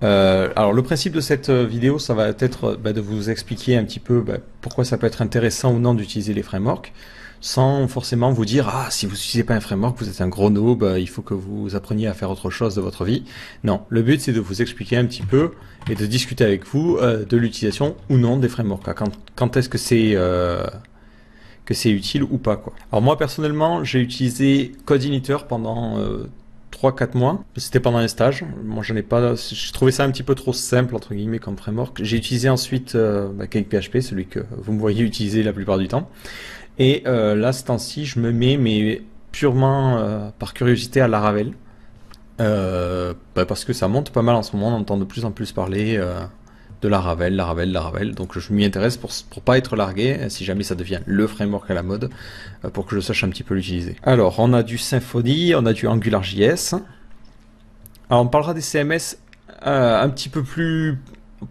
Alors le principe de cette vidéo, ça va être de vous expliquer un petit peu pourquoi ça peut être intéressant ou non d'utiliser les frameworks, sans forcément vous dire ah si vous n'utilisez pas un framework vous êtes un gros noob, il faut que vous appreniez à faire autre chose de votre vie. Non, le but c'est de vous expliquer un petit peu et de discuter avec vous de l'utilisation ou non des frameworks. Quand est-ce que c'est utile ou pas quoi. Alors moi personnellement j'ai utilisé CodeIgniter pendant 3-4 mois. C'était pendant un stage. Moi, j'en ai pas. Je trouvais ça un petit peu trop simple entre guillemets comme framework. J'ai utilisé ensuite CakePHP, celui que vous me voyez utiliser la plupart du temps. Et là, ce temps-ci, je me mets mais purement par curiosité à Laravel, parce que ça monte pas mal en ce moment. On entend de plus en plus parler de Laravel. Donc je m'y intéresse pour pas être largué, si jamais ça devient le framework à la mode, pour que je sache un petit peu l'utiliser. Alors, on a du Symfony, on a du AngularJS. Alors, on parlera des CMS un petit peu plus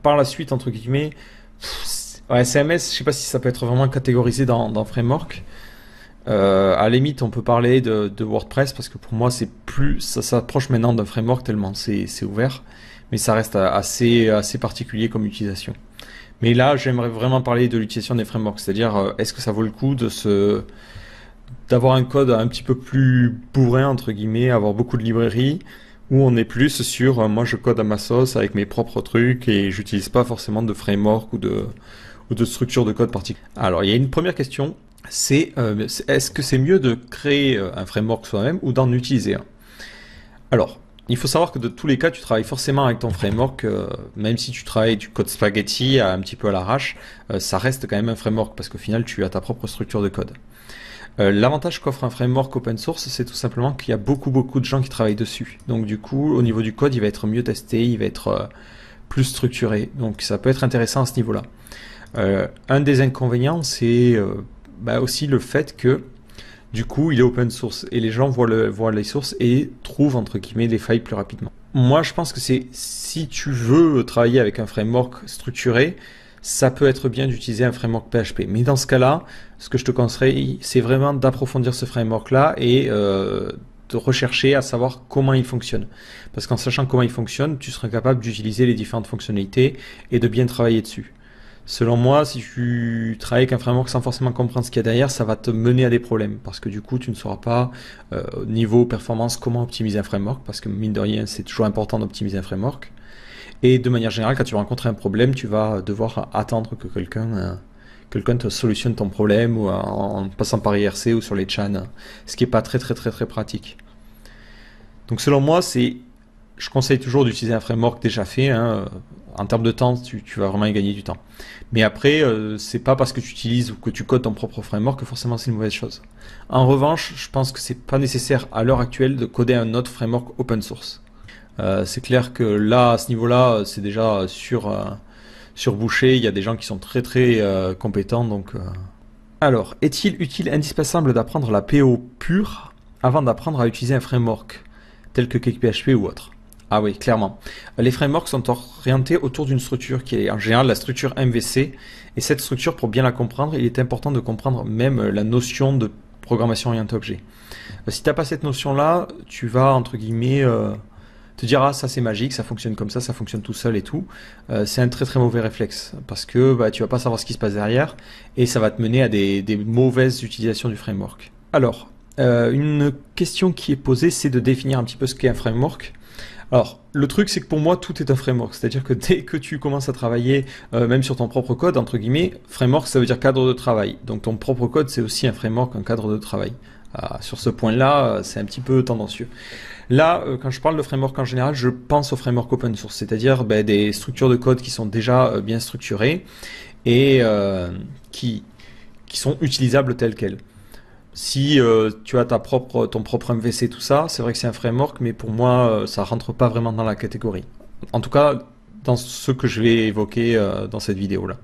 par la suite, entre guillemets. Ouais, CMS, je sais pas si ça peut être vraiment catégorisé dans framework. À la limite, on peut parler de WordPress, parce que pour moi, ça s'approche maintenant d'un framework tellement c'est ouvert. Mais ça reste assez particulier comme utilisation. Mais là, j'aimerais vraiment parler de l'utilisation des frameworks, c'est-à-dire est-ce que ça vaut le coup d'avoir un code un petit peu plus bourrin entre guillemets, avoir beaucoup de librairies, où on est plus sur moi je code à ma sauce avec mes propres trucs et j'utilise pas forcément de framework ou de structure de code particulière. Alors il y a une première question, c'est est-ce que c'est mieux de créer un framework soi-même ou d'en utiliser un? Alors, il faut savoir que de tous les cas, tu travailles forcément avec ton framework, même si tu travailles du code spaghetti un petit peu à l'arrache, ça reste quand même un framework parce qu'au final, tu as ta propre structure de code. L'avantage qu'offre un framework open source, c'est tout simplement qu'il y a beaucoup de gens qui travaillent dessus. Donc du coup, au niveau du code, il va être mieux testé, il va être plus structuré. Donc ça peut être intéressant à ce niveau-là. Un des inconvénients, c'est aussi le fait que du coup, il est open source et les gens voient les sources et trouvent entre guillemets les failles plus rapidement. Moi, je pense que si tu veux travailler avec un framework structuré, ça peut être bien d'utiliser un framework PHP. Mais dans ce cas-là, ce que je te conseille, c'est vraiment d'approfondir ce framework-là et de rechercher à savoir comment il fonctionne. Parce qu'en sachant comment il fonctionne, tu seras capable d'utiliser les différentes fonctionnalités et de bien travailler dessus. Selon moi, si tu travailles avec un framework sans forcément comprendre ce qu'il y a derrière, ça va te mener à des problèmes. Parce que du coup, tu ne sauras pas, au niveau performance, comment optimiser un framework. Parce que mine de rien, c'est toujours important d'optimiser un framework. Et de manière générale, quand tu vas rencontrer un problème, tu vas devoir attendre que quelqu'un te solutionne ton problème ou en passant par IRC ou sur les chans. Ce qui n'est pas très pratique. Donc selon moi, je conseille toujours d'utiliser un framework déjà fait. En termes de temps, tu vas vraiment y gagner du temps. Mais après, c'est pas parce que tu utilises ou que tu codes ton propre framework que forcément c'est une mauvaise chose. En revanche, je pense que c'est pas nécessaire à l'heure actuelle de coder un autre framework open source. C'est clair que là, à ce niveau-là, c'est déjà surbouché. Il y a des gens qui sont très compétents. Donc, alors, est-il utile, indispensable d'apprendre la PO pure avant d'apprendre à utiliser un framework tel que CakePHP ou autre? Ah oui, clairement. Les frameworks sont orientés autour d'une structure qui est en général la structure MVC. Et cette structure, pour bien la comprendre, il est important de comprendre même la notion de programmation orientée objet. Si tu n'as pas cette notion-là, tu vas, entre guillemets, te dire ah ça c'est magique, ça fonctionne comme ça fonctionne tout seul et tout. C'est un très mauvais réflexe parce que tu vas pas savoir ce qui se passe derrière et ça va te mener à des mauvaises utilisations du framework. Alors, une question qui est posée, c'est de définir un petit peu ce qu'est un framework. Alors, le truc, c'est que pour moi, tout est un framework. C'est-à-dire que dès que tu commences à travailler, même sur ton propre code, entre guillemets, framework, ça veut dire cadre de travail. Donc, ton propre code, c'est aussi un framework, un cadre de travail. Sur ce point-là, c'est un petit peu tendancieux. Là, quand je parle de framework en général, je pense au framework open source, c'est-à-dire des structures de code qui sont déjà bien structurées et qui sont utilisables telles quelles. Si tu as ton propre MVC, tout ça, c'est vrai que c'est un framework, mais pour moi, ça rentre pas vraiment dans la catégorie. En tout cas, dans ce que je vais évoquer dans cette vidéo-là.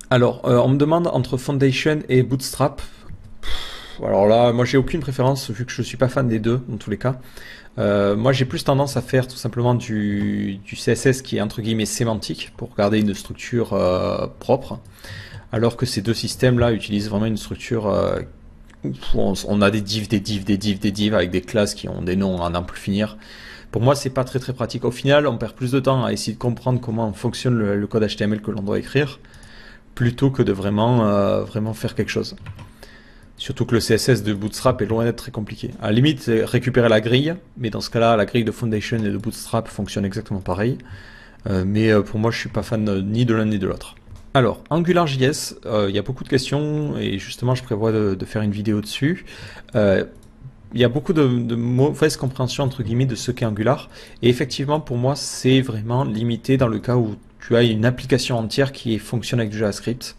Alors, on me demande entre Foundation et Bootstrap. Alors là, moi, j'ai aucune préférence vu que je suis pas fan des deux, dans tous les cas. Moi, j'ai plus tendance à faire tout simplement du CSS qui est entre guillemets sémantique pour garder une structure propre, alors que ces deux systèmes-là utilisent vraiment une structure on a des divs avec des classes qui ont des noms à n'en plus finir. Pour moi, c'est pas très très pratique. Au final, on perd plus de temps à essayer de comprendre comment fonctionne le code HTML que l'on doit écrire, plutôt que de vraiment faire quelque chose. Surtout que le CSS de Bootstrap est loin d'être très compliqué. À la limite, c'est récupérer la grille, mais dans ce cas-là, la grille de Foundation et de Bootstrap fonctionne exactement pareil. Mais pour moi, je suis pas fan ni de l'un ni de l'autre. Alors, AngularJS, il y a beaucoup de questions, et justement, je prévois de faire une vidéo dessus. Il y a beaucoup de mauvaise compréhension, entre guillemets, de ce qu'est Angular. Et effectivement, pour moi, c'est vraiment limité dans le cas où tu as une application entière qui fonctionne avec du JavaScript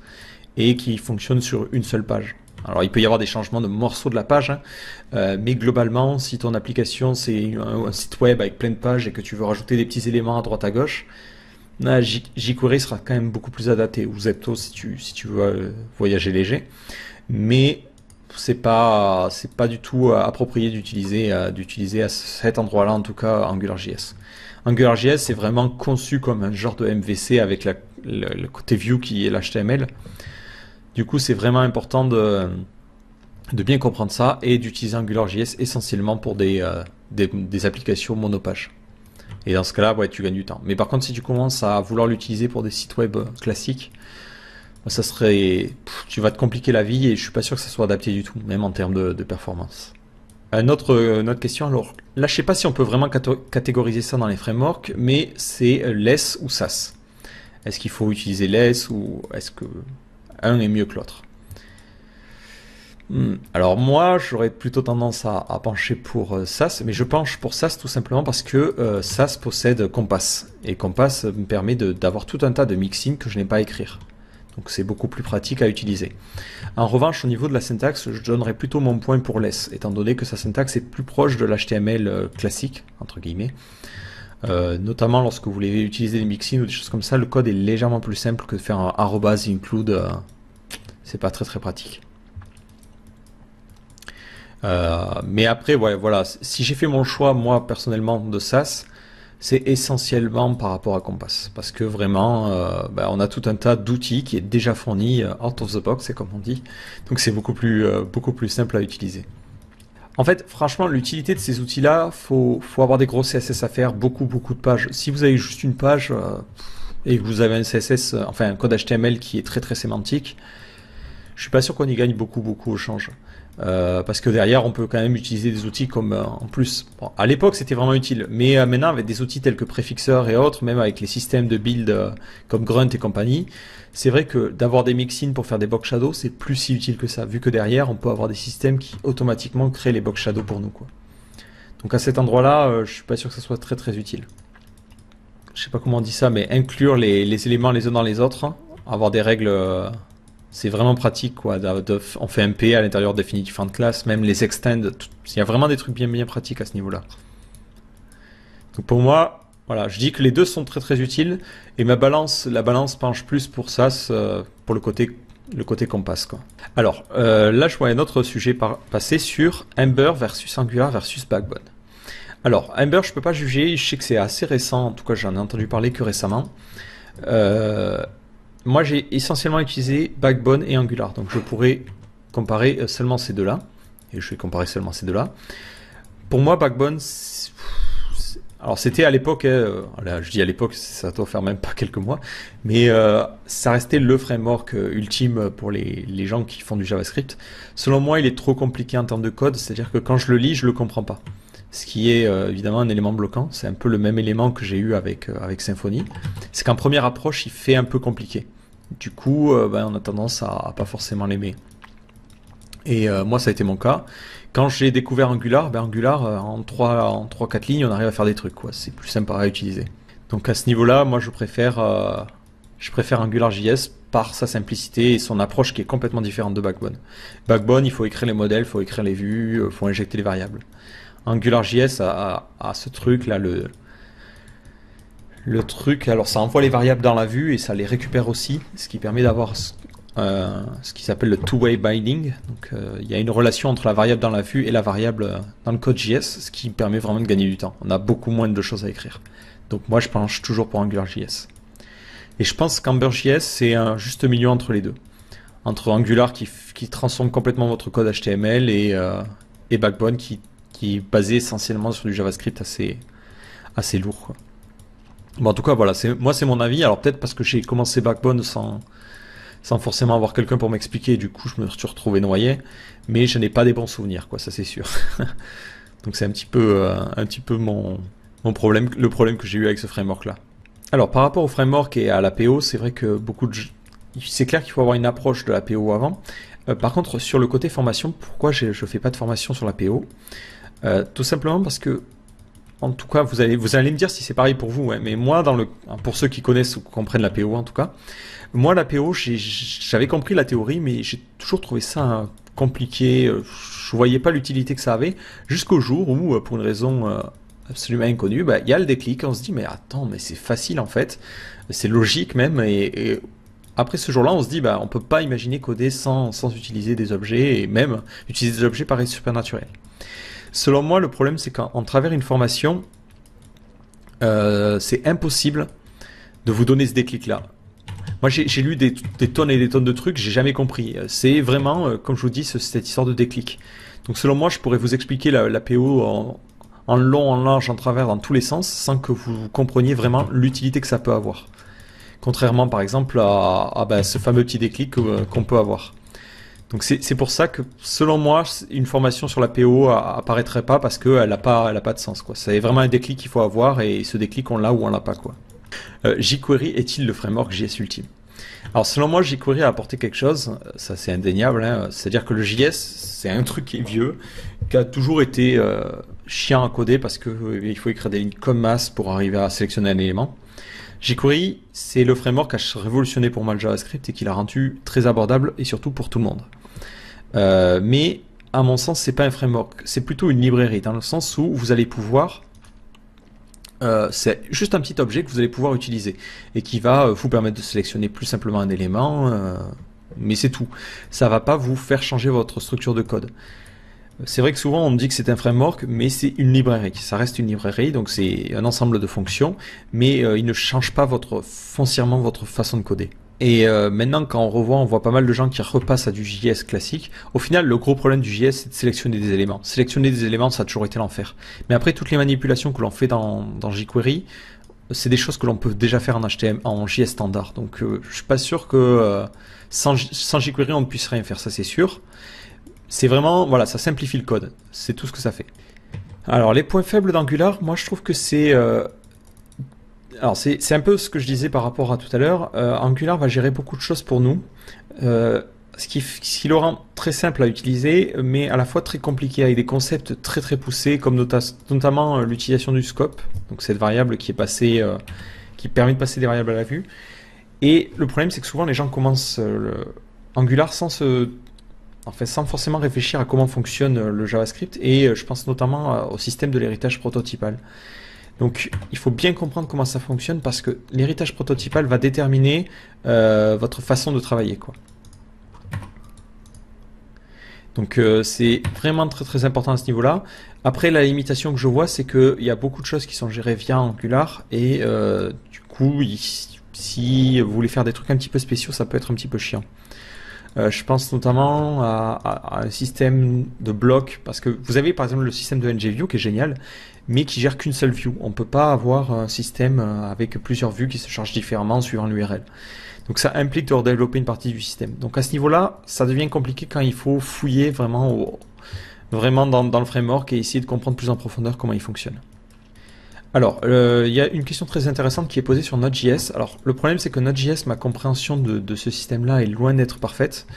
et qui fonctionne sur une seule page. Alors, il peut y avoir des changements de morceaux de la page, hein, mais globalement, si ton application, c'est un site web avec plein de pages et que tu veux rajouter des petits éléments à droite à gauche, jQuery sera quand même beaucoup plus adapté, ou Zepto si tu veux voyager léger. Mais c'est pas du tout approprié d'utiliser à cet endroit-là, en tout cas AngularJS. AngularJS c'est vraiment conçu comme un genre de MVC avec le côté view qui est l'HTML. Du coup, c'est vraiment important de bien comprendre ça et d'utiliser AngularJS essentiellement pour des applications monopage. Et dans ce cas-là, ouais, tu gagnes du temps. Mais par contre, si tu commences à vouloir l'utiliser pour des sites web classiques, ça serait, tu vas te compliquer la vie et je suis pas sûr que ça soit adapté du tout, même en termes de performance. Une autre question, alors là je sais pas si on peut vraiment catégoriser ça dans les frameworks, mais c'est less ou Sass. Est-ce qu'il faut utiliser less ou est-ce que un est mieux que l'autre? Alors moi j'aurais plutôt tendance à pencher pour Sass, mais je penche pour Sass tout simplement parce que Sass possède Compass, et Compass me permet d'avoir tout un tas de mixins que je n'ai pas à écrire. Donc c'est beaucoup plus pratique à utiliser. En revanche, au niveau de la syntaxe, je donnerais plutôt mon point pour less, étant donné que sa syntaxe est plus proche de l'HTML classique, entre guillemets. Notamment lorsque vous voulez utiliser des mixins ou des choses comme ça, le code est légèrement plus simple que de faire un arrobase include. C'est pas très très pratique. Mais après, ouais, voilà, si j'ai fait mon choix, moi, personnellement, de Sass, c'est essentiellement par rapport à Compass. Parce que vraiment, on a tout un tas d'outils qui est déjà fourni out of the box, c'est comme on dit. Donc c'est beaucoup plus simple à utiliser. En fait, franchement, l'utilité de ces outils-là, faut avoir des gros CSS à faire, beaucoup de pages. Si vous avez juste une page et que vous avez un CSS, enfin un code HTML qui est très très sémantique, je suis pas sûr qu'on y gagne beaucoup au change. Parce que derrière on peut quand même utiliser des outils comme en plus, bon, à l'époque c'était vraiment utile, mais maintenant avec des outils tels que Prefixer et autres, même avec les systèmes de build comme Grunt et compagnie, c'est vrai que d'avoir des mixins pour faire des box shadows c'est plus si utile que ça, vu que derrière on peut avoir des systèmes qui automatiquement créent les box shadows pour nous, quoi. Donc à cet endroit là je suis pas sûr que ça soit très très utile. Je sais pas comment on dit ça, mais inclure les éléments les uns dans les autres, avoir des règles, c'est vraiment pratique, quoi. On fait un P à l'intérieur de différentes classes, même les extend. Il y a vraiment des trucs bien pratiques à ce niveau-là. Donc pour moi, voilà, je dis que les deux sont très très utiles, et la balance penche plus pour ça, pour le côté Compass, quoi. Alors là, je vois un autre sujet passer sur Ember versus Angular versus Backbone. Alors Ember, je peux pas juger, je sais que c'est assez récent, en tout cas j'en ai entendu parler que récemment. Moi, j'ai essentiellement utilisé Backbone et Angular, donc je pourrais comparer seulement ces deux-là, et je vais comparer seulement ces deux-là. Pour moi, Backbone, alors c'était à l'époque, là, je dis à l'époque, ça doit faire même pas quelques mois, mais ça restait le framework ultime pour les gens qui font du JavaScript. Selon moi, il est trop compliqué en termes de code, c'est-à-dire que quand je le lis, je le comprends pas. Ce qui est évidemment un élément bloquant, c'est un peu le même élément que j'ai eu avec Symfony, c'est qu'en première approche, il fait un peu compliqué. Du coup, on a tendance à pas forcément l'aimer. Et moi, ça a été mon cas. Quand j'ai découvert Angular, Angular, en 3-4 lignes, on arrive à faire des trucs, quoi. C'est plus sympa à utiliser. Donc à ce niveau-là, moi, je préfère AngularJS par sa simplicité et son approche qui est complètement différente de Backbone. Backbone, il faut écrire les modèles, il faut écrire les vues, il faut injecter les variables. AngularJS a ce truc là, le truc, alors ça envoie les variables dans la vue et ça les récupère aussi, ce qui permet d'avoir ce qui s'appelle le two-way binding. Donc il y a une relation entre la variable dans la vue et la variable dans le code JS, ce qui permet vraiment de gagner du temps. On a beaucoup moins de choses à écrire. Donc moi je penche toujours pour AngularJS. Et je pense qu'AmberJS c'est un juste milieu entre les deux. Entre Angular qui transforme complètement votre code HTML et Backbone qui est basé essentiellement sur du JavaScript assez lourd, quoi. Bon, en tout cas, voilà, moi c'est mon avis. Alors peut-être parce que j'ai commencé Backbone sans forcément avoir quelqu'un pour m'expliquer, du coup je me suis retrouvé noyé, mais je n'ai pas des bons souvenirs, quoi, ça c'est sûr. Donc c'est un petit peu mon problème, le problème que j'ai eu avec ce framework-là. Alors par rapport au framework et à l'APO, c'est vrai que c'est clair qu'il faut avoir une approche de l'APO avant. Par contre, sur le côté formation, pourquoi je fais pas de formation sur l'APO? Tout simplement parce que, en tout cas, vous allez me dire si c'est pareil pour vous, hein, mais moi, pour ceux qui connaissent ou comprennent l'APO en tout cas, moi l'APO, j'avais compris la théorie, mais j'ai toujours trouvé ça compliqué, je voyais pas l'utilité que ça avait, jusqu'au jour où, pour une raison absolument inconnue, bah, il y a le déclic, on se dit, mais attends, mais c'est facile en fait, c'est logique même, et après ce jour-là, on se dit, bah, on peut pas imaginer coder sans utiliser des objets, et même utiliser des objets paraît super naturel. Selon moi, le problème, c'est qu'en travers une formation, c'est impossible de vous donner ce déclic-là. Moi, j'ai lu des tonnes et des tonnes de trucs, j'ai jamais compris. C'est vraiment, comme je vous dis, cette histoire de déclic. Donc, selon moi, je pourrais vous expliquer la PO en long, en large, en travers, dans tous les sens, sans que vous compreniez vraiment l'utilité que ça peut avoir. Contrairement, par exemple, à ce fameux petit déclic qu'on peut avoir. Donc c'est pour ça que, selon moi, une formation sur la PO apparaîtrait pas parce qu'elle n'a pas de sens, quoi. C'est vraiment un déclic qu'il faut avoir, et ce déclic, on l'a ou on l'a pas, quoi. jQuery est-il le framework JS ultime? Alors selon moi, jQuery a apporté quelque chose, ça c'est indéniable, hein. C'est-à-dire que le JS, c'est un truc qui est vieux, qui a toujours été chiant à coder parce que il faut écrire des lignes comme masse pour arriver à sélectionner un élément. jQuery, c'est le framework qui a révolutionné pour moi le JavaScript et qui l'a rendu très abordable et surtout pour tout le monde. Mais à mon sens, c'est pas un framework, c'est plutôt une librairie, dans le sens où vous allez pouvoir c'est juste un petit objet que vous allez pouvoir utiliser et qui va vous permettre de sélectionner plus simplement un élément, mais c'est tout. Ça va pas vous faire changer votre structure de code. C'est vrai que souvent on me dit que c'est un framework, mais c'est une librairie. Ça reste une librairie, donc c'est un ensemble de fonctions, mais il ne change pas foncièrement votre façon de coder. Et maintenant, quand on voit pas mal de gens qui repassent à du JS classique. Au final, le gros problème du JS, c'est de sélectionner des éléments. Sélectionner des éléments, ça a toujours été l'enfer. Mais après, toutes les manipulations que l'on fait dans jQuery, c'est des choses que l'on peut déjà faire en HTML, en JS standard. Donc, je suis pas sûr que sans jQuery, on ne puisse rien faire. Ça, c'est sûr. C'est vraiment, voilà, ça simplifie le code. C'est tout ce que ça fait. Alors, les points faibles d'Angular, moi, je trouve que c'est alors c'est un peu ce que je disais par rapport à tout à l'heure. Angular va gérer beaucoup de choses pour nous, ce qui le rend très simple à utiliser, mais à la fois très compliqué, avec des concepts très très poussés, comme notamment l'utilisation du scope, donc cette variable qui est passée, qui permet de passer des variables à la vue. Et le problème, c'est que souvent les gens commencent Angular sans forcément réfléchir à comment fonctionne le JavaScript, et je pense notamment au système de l'héritage prototypal. Donc il faut bien comprendre comment ça fonctionne, parce que l'héritage prototypal va déterminer votre façon de travailler, quoi. Donc c'est vraiment très très important à ce niveau-là. Après, la limitation que je vois, c'est qu'il y a beaucoup de choses qui sont gérées via Angular, et du coup, si vous voulez faire des trucs un petit peu spéciaux, ça peut être un petit peu chiant. Je pense notamment à un système de blocs, parce que vous avez par exemple le système de ngView qui est génial, mais qui gère qu'une seule view. On ne peut pas avoir un système avec plusieurs vues qui se chargent différemment suivant l'URL. Donc ça implique de redévelopper une partie du système. Donc à ce niveau-là, ça devient compliqué quand il faut fouiller vraiment dans le framework et essayer de comprendre plus en profondeur comment il fonctionne. Alors, il y a une question très intéressante qui est posée sur Node.js. Alors, le problème, c'est que Node.js, ma compréhension de ce système-là est loin d'être parfaite.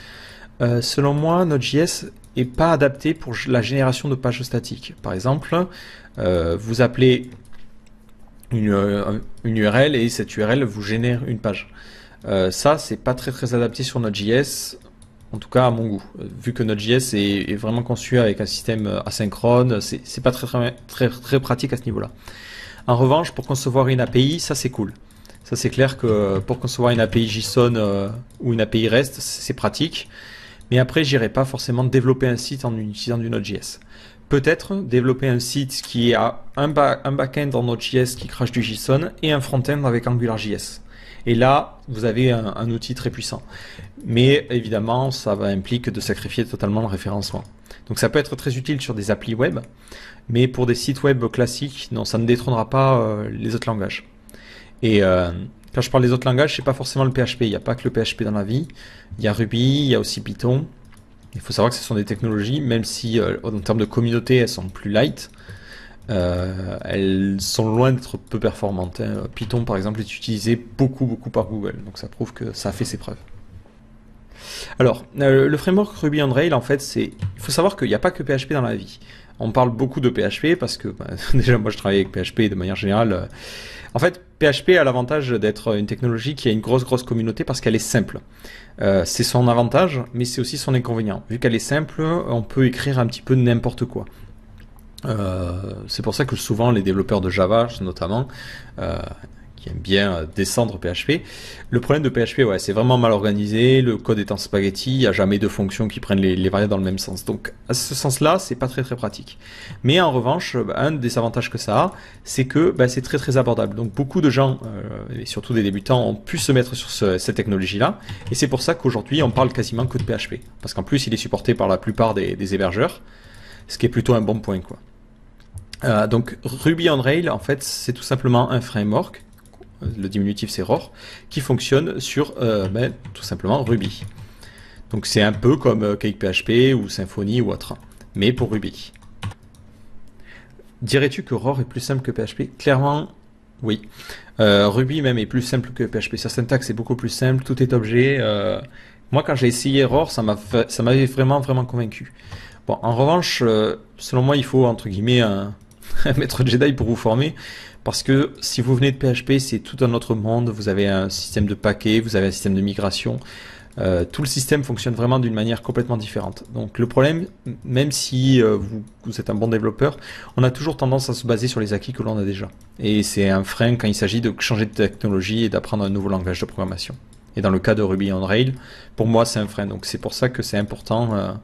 Selon moi, Node.js n'est pas adapté pour la génération de pages statiques. Par exemple, vous appelez une URL et cette URL vous génère une page. Ça, c'est pas très très adapté sur Node.js, en tout cas à mon goût. Vu que Node.js est vraiment conçu avec un système asynchrone, c'est pas très pratique à ce niveau-là. En revanche, pour concevoir une API, ça c'est cool. Ça c'est clair que pour concevoir une API JSON ou une API REST, c'est pratique. Mais après, j'irai pas forcément développer un site en utilisant du Node.js. Peut-être développer un site qui a un back-end en Node.js qui crache du JSON et un front-end avec AngularJS. Et là, vous avez un outil très puissant. Mais évidemment, ça implique de sacrifier totalement le référencement. Donc ça peut être très utile sur des applis web, mais pour des sites web classiques, non, ça ne détrônera pas les autres langages. Et quand je parle des autres langages, c'est pas forcément le PHP. Il n'y a pas que le PHP dans la vie. Il y a Ruby, il y a aussi Python. Il faut savoir que ce sont des technologies, même si en termes de communauté, elles sont plus light, elles sont loin d'être peu performantes. Hein. Python, par exemple, est utilisé beaucoup par Google. Donc ça prouve que ça a fait ses preuves. Alors, le framework Ruby on Rails, en fait, il faut savoir qu'il n'y a pas que PHP dans la vie. On parle beaucoup de PHP parce que, déjà, moi, je travaille avec PHP de manière générale. En fait, PHP a l'avantage d'être une technologie qui a une grosse communauté parce qu'elle est simple. C'est son avantage, mais c'est aussi son inconvénient. Vu qu'elle est simple, on peut écrire un petit peu n'importe quoi. C'est pour ça que souvent les développeurs de Java, notamment, qui aiment bien descendre PHP. Le problème de PHP, ouais, c'est vraiment mal organisé, le code est en spaghetti, il n'y a jamais de fonctions qui prennent les variables dans le même sens. Donc à ce sens-là, c'est pas très pratique. Mais en revanche, un des avantages que ça a, c'est que c'est très abordable. Donc beaucoup de gens, et surtout des débutants, ont pu se mettre sur cette technologie-là. Et c'est pour ça qu'aujourd'hui, on parle quasiment que de PHP. Parce qu'en plus, il est supporté par la plupart des hébergeurs, ce qui est plutôt un bon point, quoi. Donc Ruby on Rails, en fait, c'est tout simplement un framework, le diminutif c'est ROR, qui fonctionne sur tout simplement Ruby. Donc c'est un peu comme CakePHP ou Symfony ou autre, mais pour Ruby. Dirais-tu que ROR est plus simple que PHP? Clairement, oui. Ruby même est plus simple que PHP. Sa syntaxe est beaucoup plus simple, tout est objet. Moi, quand j'ai essayé ROR, ça m'avait vraiment convaincu. Bon, en revanche, selon moi, il faut entre guillemets un maître Jedi pour vous former, parce que si vous venez de PHP, c'est tout un autre monde. Vous avez un système de paquets, vous avez un système de migration. Tout le système fonctionne vraiment d'une manière complètement différente. Donc le problème, même si vous êtes un bon développeur, on a toujours tendance à se baser sur les acquis que l'on a déjà. Et c'est un frein quand il s'agit de changer de technologie et d'apprendre un nouveau langage de programmation. Et dans le cas de Ruby on Rails, pour moi, c'est un frein. Donc c'est pour ça que c'est important.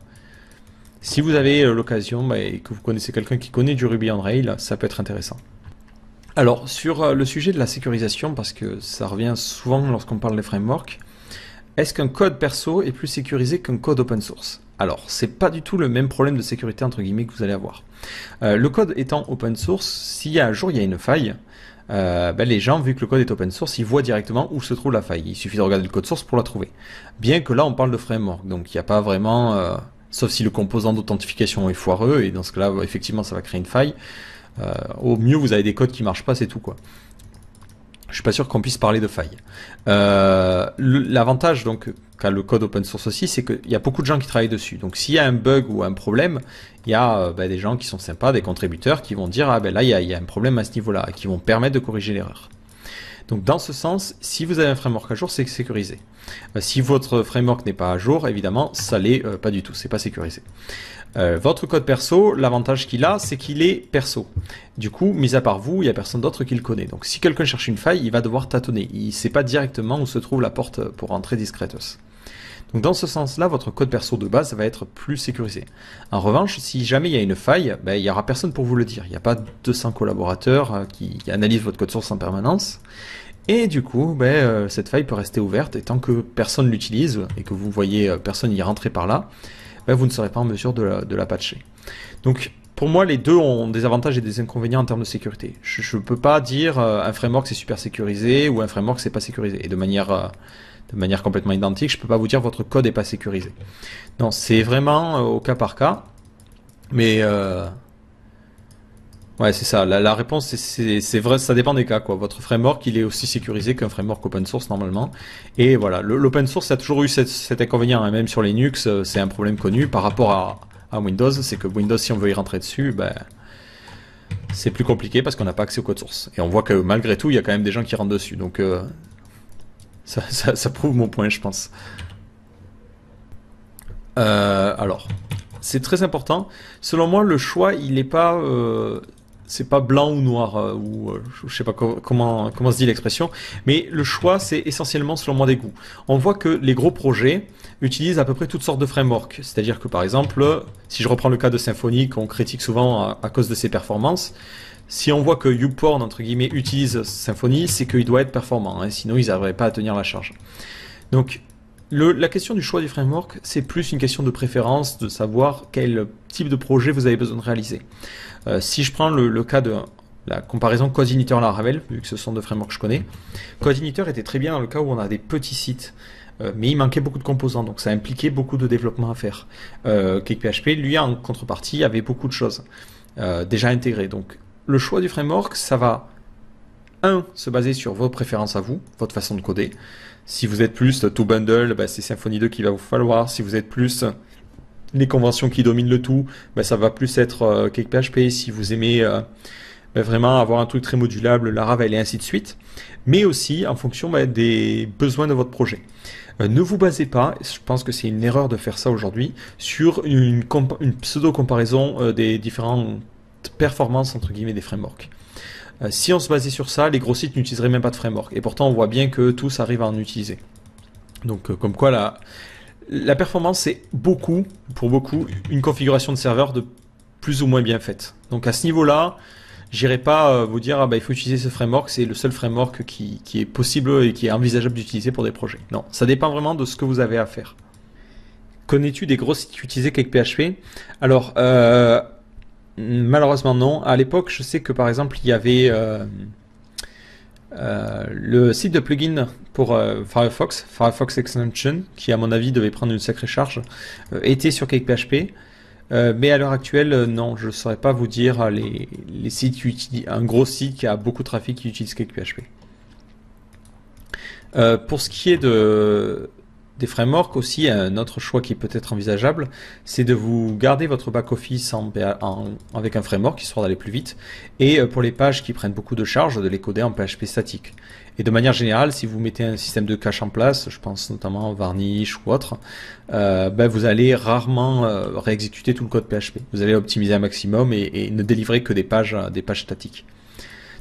Si vous avez l'occasion et que vous connaissez quelqu'un qui connaît du Ruby on Rails, ça peut être intéressant. Alors, sur le sujet de la sécurisation, parce que ça revient souvent lorsqu'on parle des frameworks, est-ce qu'un code perso est plus sécurisé qu'un code open source? Alors, c'est pas du tout le même problème de sécurité entre guillemets que vous allez avoir. Le code étant open source, s'il y a un jour il y a une faille, les gens, vu que le code est open source, ils voient directement où se trouve la faille. Il suffit de regarder le code source pour la trouver. Bien que là, on parle de framework, donc il n'y a pas vraiment... sauf si le composant d'authentification est foireux, et dans ce cas-là, effectivement, ça va créer une faille. Au mieux, vous avez des codes qui marchent pas, c'est tout, quoi. Je suis pas sûr qu'on puisse parler de faille. L'avantage, donc, qu'a le code open source aussi, c'est qu'il y a beaucoup de gens qui travaillent dessus. Donc, s'il y a un bug ou un problème, il y a des gens qui sont sympas, des contributeurs, qui vont dire, là, il y a un problème à ce niveau-là, et qui vont permettre de corriger l'erreur. Donc dans ce sens, si vous avez un framework à jour, c'est sécurisé. Si votre framework n'est pas à jour, évidemment, ça l'est pas du tout, c'est pas sécurisé. Votre code perso, l'avantage qu'il a, c'est qu'il est perso. Du coup, mis à part vous, il n'y a personne d'autre qui le connaît. Donc si quelqu'un cherche une faille, il va devoir tâtonner. Il ne sait pas directement où se trouve la porte pour entrer discretos. Donc dans ce sens-là, votre code perso de base va être plus sécurisé. En revanche, si jamais il y a une faille, il n'y aura personne pour vous le dire. Il n'y a pas 200 collaborateurs qui analysent votre code source en permanence. Et du coup, cette faille peut rester ouverte et tant que personne l'utilise et que vous voyez personne y rentrer par là, vous ne serez pas en mesure de la patcher. Donc pour moi, les deux ont des avantages et des inconvénients en termes de sécurité. Je ne peux pas dire un framework c'est super sécurisé ou un framework c'est pas sécurisé. Et de manière complètement identique, je peux pas vous dire votre code est pas sécurisé. Non, c'est vraiment au cas par cas. Mais ouais, c'est ça. La réponse, c'est vrai, ça dépend des cas, quoi. Votre framework, il est aussi sécurisé qu'un framework open source normalement. Et voilà, l'open source a toujours eu cet inconvénient, hein. Même sur Linux, c'est un problème connu par rapport à Windows. C'est que Windows, si on veut y rentrer dessus, c'est plus compliqué parce qu'on n'a pas accès au code source. Et on voit que malgré tout, il y a quand même des gens qui rentrent dessus. Donc ça prouve mon point, je pense. Alors, c'est très important. Selon moi, le choix, il n'est pas... c'est pas blanc ou noir, je sais pas comment se dit l'expression, mais le choix c'est essentiellement selon moi des goûts. On voit que les gros projets utilisent à peu près toutes sortes de frameworks, c'est-à-dire que par exemple, si je reprends le cas de Symfony qu'on critique souvent à cause de ses performances, Si on voit que YouPorn, entre guillemets, utilise Symfony, c'est qu'il doit être performant, hein, sinon ils n'arriveraient pas à tenir la charge. Donc, la question du choix du framework, c'est plus une question de préférence, de savoir quel type de projet vous avez besoin de réaliser. Si je prends le cas de la comparaison CodeIgniter-Laravel, vu que ce sont deux frameworks que je connais, CodeIgniter était très bien dans le cas où on a des petits sites, mais il manquait beaucoup de composants, donc ça impliquait beaucoup de développement à faire. CakePHP, lui, en contrepartie, avait beaucoup de choses déjà intégrées. Donc, le choix du framework, ça va, se baser sur vos préférences à vous, votre façon de coder. Si vous êtes plus to bundle, bah, c'est Symfony 2 qu'il va vous falloir. Si vous êtes plus les conventions qui dominent le tout, bah, ça va plus être CakePHP. Si vous aimez vraiment avoir un truc très modulable, Laravel et ainsi de suite. Mais aussi en fonction des besoins de votre projet. Ne vous basez pas, je pense que c'est une erreur de faire ça aujourd'hui, sur une pseudo-comparaison des différentes performances entre guillemets des frameworks. Si on se basait sur ça, les gros sites n'utiliseraient même pas de framework. Et pourtant, on voit bien que tous arrivent à en utiliser. Donc, comme quoi, la performance, c'est pour beaucoup, une configuration de serveur de plus ou moins bien faite. Donc, à ce niveau-là, j'irai pas vous dire, il faut utiliser ce framework, c'est le seul framework qui est possible et qui est envisageable d'utiliser pour des projets. Non, ça dépend vraiment de ce que vous avez à faire. Connais-tu des gros sites qui utilisaient CakePHP? Alors, malheureusement non. À l'époque, je sais que par exemple, il y avait le site de plugin pour Firefox Extension, qui à mon avis devait prendre une sacrée charge, était sur CakePHP. Mais à l'heure actuelle, non, je ne saurais pas vous dire les sites qui utilisent, un gros site qui a beaucoup de trafic qui utilise CakePHP. Pour ce qui est des frameworks aussi, un autre choix qui peut être envisageable, c'est de vous garder votre back-office avec un framework histoire d'aller plus vite, et pour les pages qui prennent beaucoup de charge, de les coder en PHP statique. Et de manière générale, si vous mettez un système de cache en place, je pense notamment Varnish ou autre, vous allez rarement réexécuter tout le code PHP. Vous allez optimiser un maximum et ne délivrer que des pages statiques.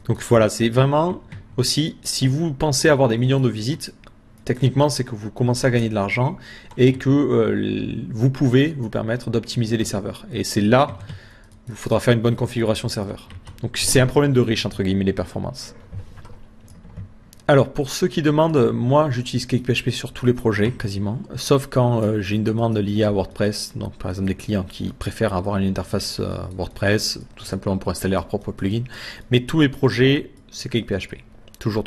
Donc voilà, c'est vraiment aussi, si vous pensez avoir des millions de visites, techniquement, c'est que vous commencez à gagner de l'argent et que vous pouvez vous permettre d'optimiser les serveurs. Et c'est là où il faudra faire une bonne configuration serveur. Donc c'est un problème de riche, entre guillemets, les performances. Alors, pour ceux qui demandent, moi j'utilise CakePHP sur tous les projets, quasiment, sauf quand j'ai une demande liée à WordPress, donc par exemple des clients qui préfèrent avoir une interface WordPress, tout simplement pour installer leur propre plugin. Mais tous les projets, c'est CakePHP, toujours.